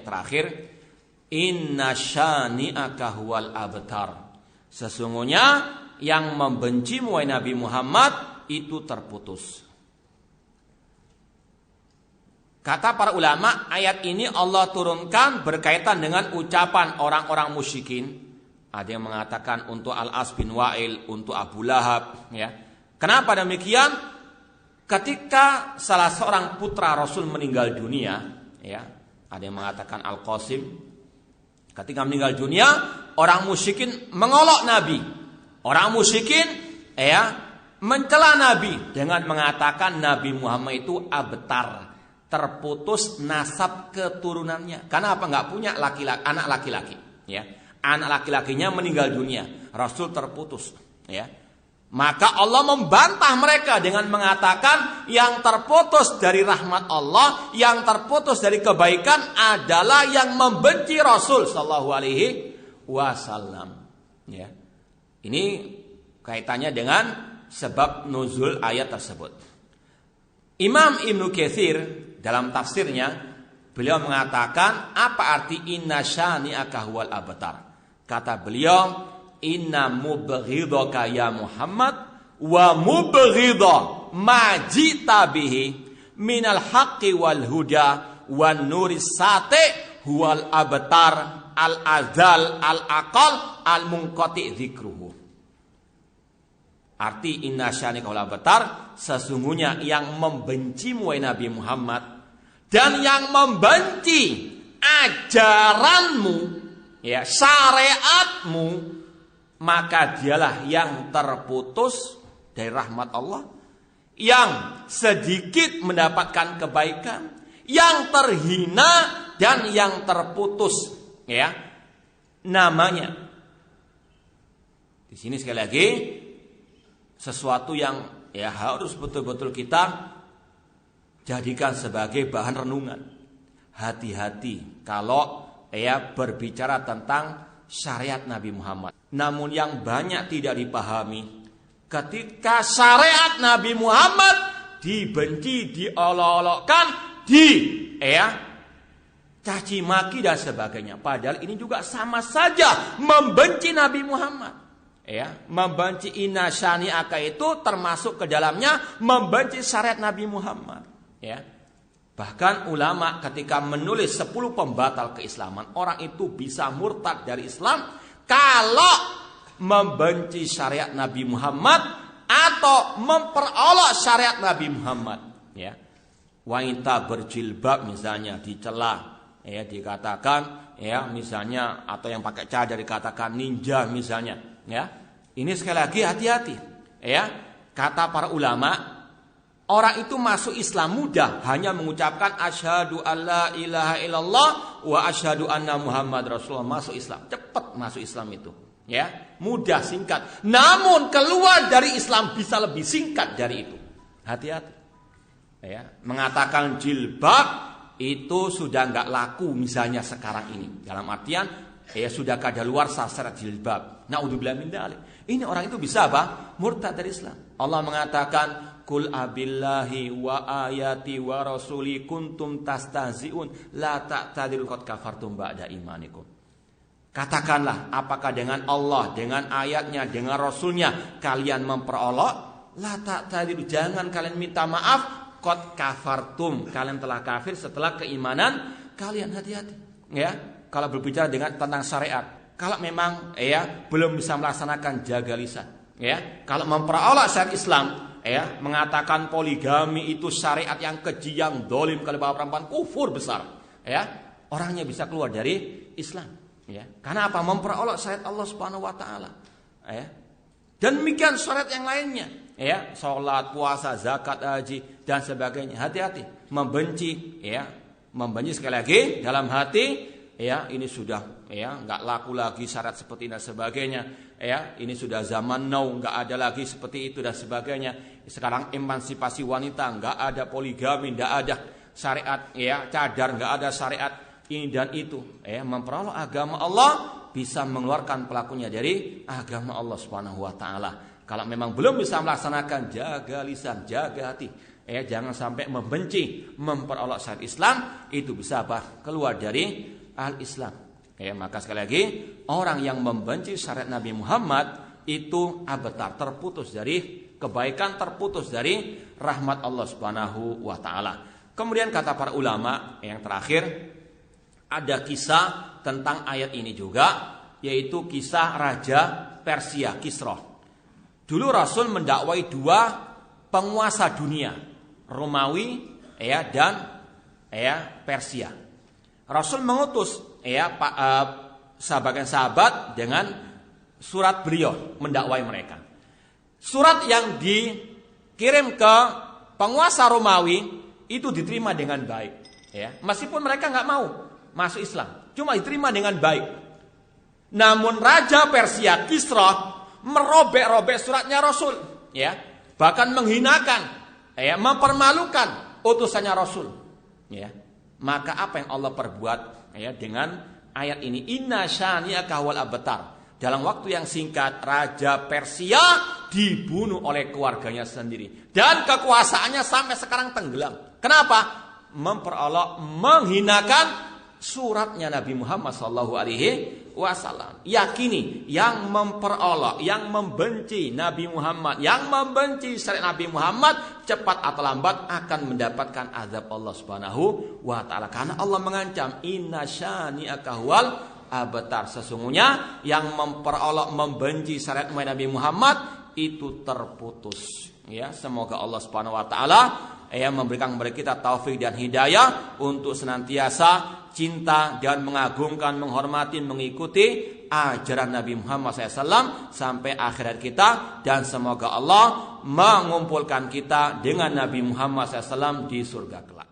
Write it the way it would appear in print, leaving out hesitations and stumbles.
terakhir, inna syani'aka huwal abtar. Sesungguhnya yang membencimu wahai Nabi Muhammad itu terputus. Kata para ulama, ayat ini Allah turunkan berkaitan dengan ucapan orang-orang musyrikin. Ada yang mengatakan untuk Al-As bin Wa'il, untuk Abu Lahab. Ya. Kenapa demikian? Ketika salah seorang putra Rasul meninggal dunia, ya, ada yang mengatakan Al-Qasim. Ketika meninggal dunia, orang musyrikin mengolok Nabi. Orang musyrikin, ya, mencela Nabi dengan mengatakan Nabi Muhammad itu abtar, terputus nasab keturunannya. Karena apa? Nggak punya anak laki-laki. Ya. Anak laki-lakinya meninggal dunia, Rasul terputus. Ya. Maka Allah membantah mereka dengan mengatakan yang terputus dari rahmat Allah, yang terputus dari kebaikan adalah yang membenci Rasul sallallahu alaihi wasallam. Ya. Ini kaitannya dengan sebab nuzul ayat tersebut. Imam Ibnu Katsir dalam tafsirnya beliau mengatakan apa arti inna syani'aka huwal abtar. Kata beliau, inna mubghidaka ya Muhammad wa mubghidha ma jita bihi minal haqqi wal huda wan nuris sati huwal abtar al azal al aqal al munqati dzikruhu. Arti inna syani'aka huwal abtar, sesungguhnya yang membencimu wahai Nabi Muhammad dan yang membenci ajaranmu, ya, syariatmu, maka dialah yang terputus dari rahmat Allah, yang sedikit mendapatkan kebaikan, yang terhina dan yang terputus, ya, namanya. Di sini sekali lagi sesuatu yang ya harus betul-betul kita jadikan sebagai bahan renungan. Hati-hati kalau ya berbicara tentang syariat Nabi Muhammad. Namun yang banyak tidak dipahami, ketika syariat Nabi Muhammad dibenci, diolok-olokkan, caci maki dan sebagainya. Padahal ini juga sama saja membenci Nabi Muhammad. Ya, membenci inna syani'aka itu termasuk ke dalamnya membenci syariat Nabi Muhammad. Ya. Bahkan ulama ketika menulis 10 pembatal keislaman, orang itu bisa murtad dari Islam kalau membenci syariat Nabi Muhammad atau memperolok syariat Nabi Muhammad. Ya. Wanita berjilbab misalnya dicela, ya, dikatakan, ya, misalnya, atau yang pakai cadar dikatakan ninja misalnya. Ya, ini sekali lagi hati-hati. Ya, kata para ulama, orang itu masuk Islam mudah hanya mengucapkan asyhadu alla ilaha illallah wa asyhadu anna Muhammad Rasulullah, masuk Islam. Cepat masuk Islam itu. Ya, mudah, singkat. Namun keluar dari Islam bisa lebih singkat dari itu. Hati-hati. Ya, mengatakan jilbab itu sudah enggak laku misalnya sekarang ini. Dalam artian ya sudah kadaluarsa syarat jilbab. Naudzubillah min dzalik. Ini orang itu bisa apa? Murtad dari Islam. Allah mengatakan, "Qul abillahi wa ayati wa rasuli kuntum tastahzi'un la ta'tadiru qad kafartum ba'da imanikum." Katakanlah, apakah dengan Allah, dengan ayatnya, dengan rasulnya kalian memperolok? La ta'tadiru, jangan kalian minta maaf, qad kafartum, kalian telah kafir setelah keimanan kalian. Hati-hati. Ya, kalau berbicara tentang syariat. Kalau memang ya belum bisa melaksanakan jaga lisan, ya. Kalau memperolok syariat Islam, ya, mengatakan poligami itu syariat yang keji, yang dolim, kalau bawa perempuan kufur besar, ya, orangnya bisa keluar dari Islam, ya. Karena apa? Memperolok syariat Allah Subhanahu wa taala, ya. Dan demikian syariat yang lainnya, ya, salat, puasa, zakat, haji dan sebagainya. Hati-hati membenci, ya. Membenci sekali lagi dalam hati. Ya, ini sudah ya nggak laku lagi syariat seperti ini dan sebagainya. Ya, ini sudah zaman now, nggak ada lagi seperti itu dan sebagainya. Sekarang emansipasi wanita, nggak ada poligami, nggak ada syariat ya cadar, nggak ada syariat ini dan itu. Ya, memperolok agama Allah bisa mengeluarkan pelakunya dari agama Allah Subhanahu wa taala. Kalau memang belum bisa melaksanakan, jaga lisan, jaga hati. Ya, jangan sampai membenci, memperolok syariat Islam, itu bisa apa? Keluar dari al-Islam. Ya, maka sekali lagi orang yang membenci syariat Nabi Muhammad itu abtar, terputus dari kebaikan, terputus dari rahmat Allah Subhanahu wa taala. Kemudian kata para ulama yang terakhir, ada kisah tentang ayat ini juga, yaitu kisah Raja Persia, Kisra. Dulu Rasul mendakwai dua penguasa dunia, Romawi dan Persia. Rasul mengutus sebagian sahabat dengan surat beliau mendakwai mereka. Surat yang dikirim ke penguasa Romawi itu diterima dengan baik, meskipun mereka nggak mau masuk Islam, cuma diterima dengan baik. Namun Raja Persia Kisra merobek-robek suratnya Rasul, bahkan menghinakan, mempermalukan utusannya Rasul. Maka apa yang Allah perbuat dengan ayat ini, inna syani'aka huwal abtar. Dalam waktu yang singkat Raja Persia dibunuh oleh keluarganya sendiri dan kekuasaannya sampai sekarang tenggelam. Kenapa? Memperolok, menghinakan suratnya Nabi Muhammad SAW. Yakini yang memperolok, yang membenci Nabi Muhammad, yang membenci syariat Nabi Muhammad, cepat atau lambat akan mendapatkan azab Allah Subhanahu wa taala. Karena Allah mengancam, inna syani'aka huwal abtar. Sesungguhnya yang memperolok, membenci syariat Nabi Muhammad itu terputus. Semoga Allah Subhanahu wa taala memberikan kepada kita taufik dan hidayah untuk senantiasa cinta dan mengagungkan, menghormati, mengikuti ajaran Nabi Muhammad SAW sampai akhirat kita, dan semoga Allah mengumpulkan kita dengan Nabi Muhammad SAW di surga kelak.